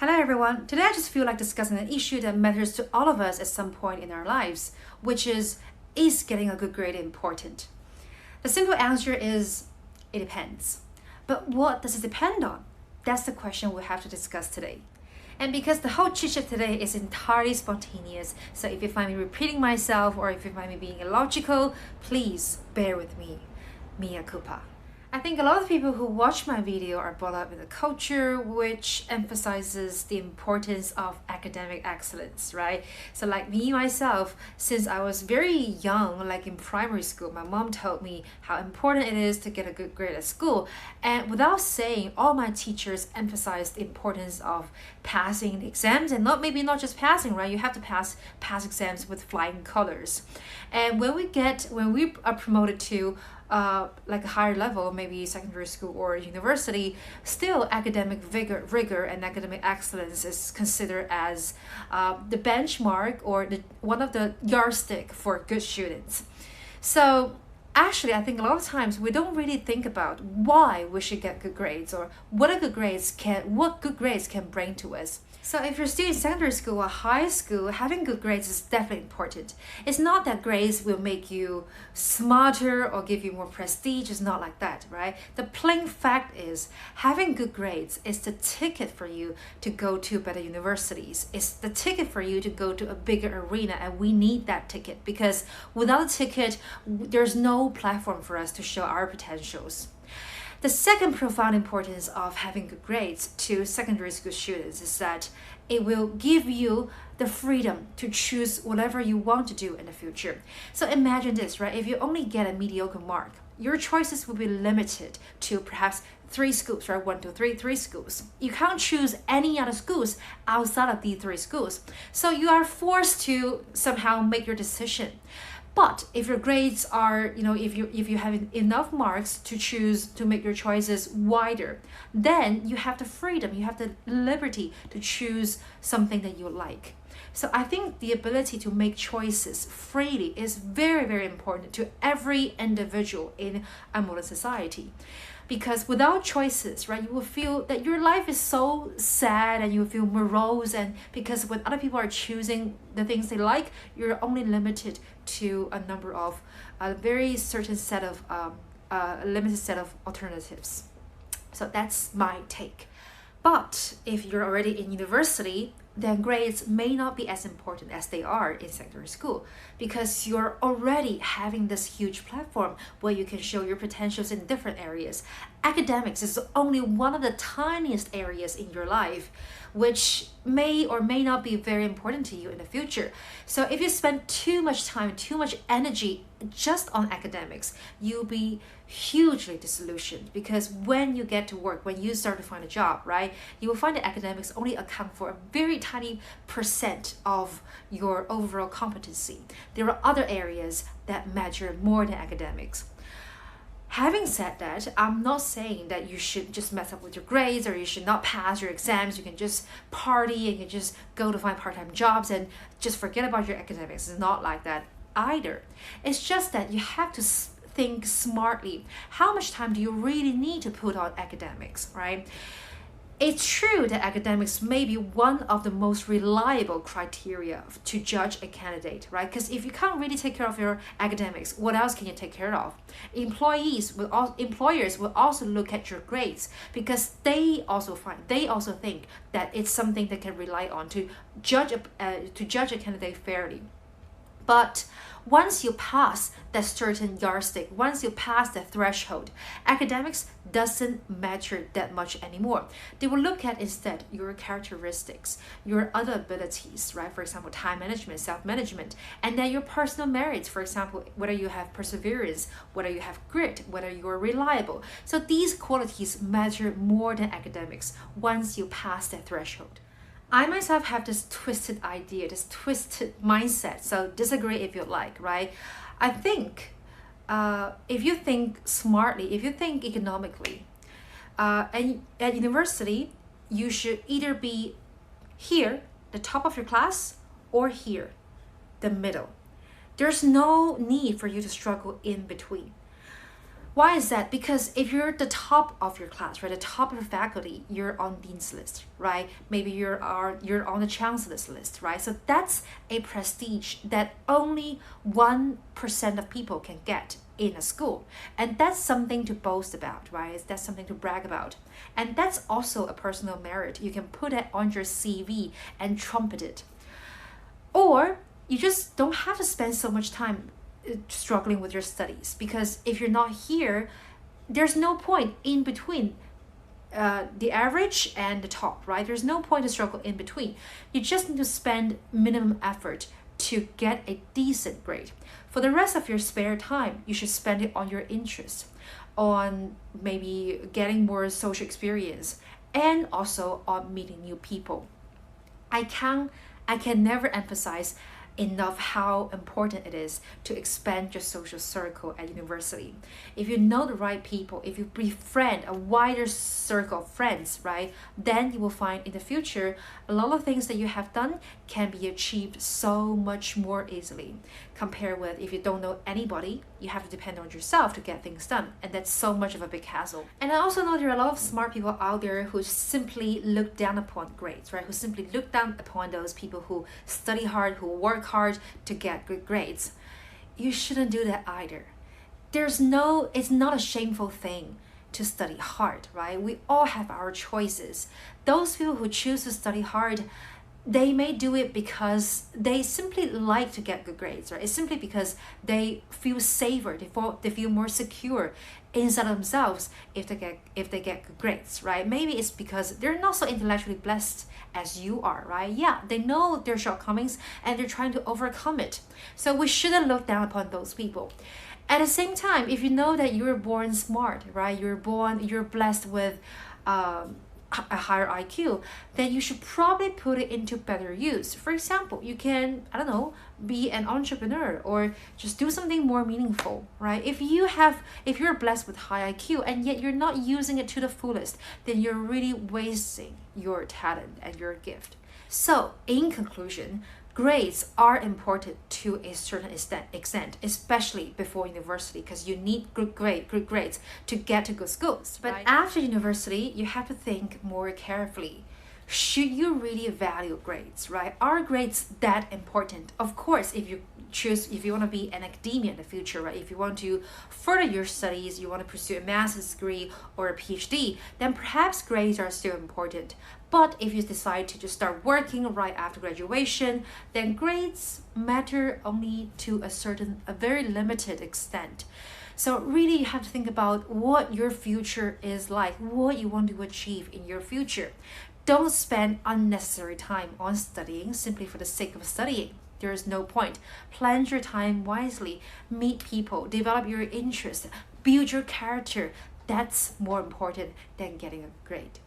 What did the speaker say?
Hello everyone, today I just feel like discussing an issue that matters to all of us at some point in our lives, which is getting a good grade important? The simple answer is, it depends. But what does it depend on? That's the question we have to discuss today. And because the whole chit-chat today is entirely spontaneous, so if you find me repeating myself or if you find me being illogical, please bear with me. Mea culpa. I think a lot of people who watch my video are brought up in a culture which emphasizes the importance of academic excellence, right? So like me, myself, since I was very young, like in primary school, my mom told me how important it is to get a good grade at school. And without saying, all my teachers emphasized the importance of passing the exams, and not just passing, right? You have to pass exams with flying colors. And when we are promoted to like a higher level, maybe secondary school or university, still academic rigor and academic excellence is considered as the benchmark or one of the yardstick for good students. So actually, I think a lot of times we don't really think about why we should get good grades or what good grades can bring to us. So if you're still in secondary school or high school, having good grades is definitely important. It's not that grades will make you smarter or give you more prestige. It's not like that, right? The plain fact is having good grades is the ticket for you to go to better universities. It's the ticket for you to go to a bigger arena, and we need that ticket because without a ticket, there's no platform for us to show our potentials. The second profound importance of having good grades to secondary school students is that it will give you the freedom to choose whatever you want to do in the future. So imagine this, right? If you only get a mediocre mark, your choices will be limited to perhaps 3 schools, right? 1, 2, 3, 3 schools. You can't choose any other schools outside of these 3 schools. So you are forced to somehow make your decision. But if your grades are, if you have enough marks to choose to make your choices wider, then you have the freedom, you have the liberty to choose something that you like. So I think the ability to make choices freely is very, very important to every individual in a modern society. Because without choices, right, you will feel that your life is so sad and you will feel morose. And because when other people are choosing the things they like, you're only limited to a number of a very certain set of a limited set of alternatives. So that's my take. But if you're already in university, then grades may not be as important as they are in secondary school because you're already having this huge platform where you can show your potentials in different areas. Academics is only one of the tiniest areas in your life which may or may not be very important to you in the future. So if you spend too much time, too much energy just on academics, you'll be hugely disillusioned because when you get to work, when you start to find a job, right, you will find that academics only account for a very tiny percent of your overall competency. There are other areas that matter more than academics. Having said that, I'm not saying that you should just mess up with your grades or you should not pass your exams. You can just party and you can just go to find part-time jobs and just forget about your academics. It's not like that either. It's just that you have to think smartly. How much time do you really need to put on academics, right? It's true that academics may be one of the most reliable criteria to judge a candidate, right? Because if you can't really take care of your academics, what else can you take care of? Employers will also look at your grades because they also think that it's something they can rely on to judge a candidate fairly. But once you pass that certain yardstick, once you pass that threshold, academics doesn't matter that much anymore. They will look at instead your characteristics, your other abilities, right? For example, time management, self-management, and then your personal merits, for example, whether you have perseverance, whether you have grit, whether you are reliable. So these qualities matter more than academics once you pass that threshold. I myself have this twisted idea, this twisted mindset, so disagree if you like, right? I think if you think smartly, if you think economically, and at university, you should either be here, the top of your class, or here, the middle. There's no need for you to struggle in between. Why is that? Because if you're the top of your class, right, the top of your faculty, you're on dean's list, right? Maybe you're on the chancellor's list, right? So that's a prestige that only 1% of people can get in a school, and that's something to boast about, right? That's something to brag about, and that's also a personal merit. You can put it on your CV and trumpet it, or you just don't have to spend so much time struggling with your studies, because if you're not here, there's no point in between the average and the top, right? There's no point to struggle in between. You just need to spend minimum effort to get a decent grade. For the rest of your spare time, you should spend it on your interest, on maybe getting more social experience, and also on meeting new people. I can never emphasize enough how important it is to expand your social circle at university. If you know the right people, if you befriend a wider circle of friends, right, then you will find in the future a lot of things that you have done can be achieved so much more easily compared with if you don't know anybody. You have to depend on yourself to get things done, and that's so much of a big hassle. And I also know there are a lot of smart people out there who simply look down upon grades, right? Who simply look down upon those people who study hard, who work hard to get good grades. You shouldn't do that either. It's not a shameful thing to study hard, right? We all have our choices. Those people who choose to study hard, they may do it because they simply like to get good grades, right? It's simply because they feel safer, they feel more secure inside of themselves if they get good grades, right? Maybe it's because they're not so intellectually blessed as you are, right? Yeah, they know their shortcomings and they're trying to overcome it. So we shouldn't look down upon those people. At the same time, if you know that you're born smart, right? You're blessed with a higher IQ, then you should probably put it into better use. For example, you can, I don't know, be an entrepreneur or just do something more meaningful, right? If you're blessed with high IQ and yet you're not using it to the fullest, then you're really wasting your talent and your gift. So, in conclusion, grades are important to a certain extent, especially before university, because you need good grades to get to good schools. But after university, you have to think more carefully. Should you really value grades, right? Are grades that important? Of course, if you want to be an academia in the future, right? If you want to further your studies, you want to pursue a master's degree or a PhD, then perhaps grades are still important. But if you decide to just start working right after graduation, then grades matter only to a very limited extent. So really you have to think about what your future is like, what you want to achieve in your future. Don't spend unnecessary time on studying simply for the sake of studying. There is no point. Plan your time wisely, meet people, develop your interest, build your character. That's more important than getting a grade.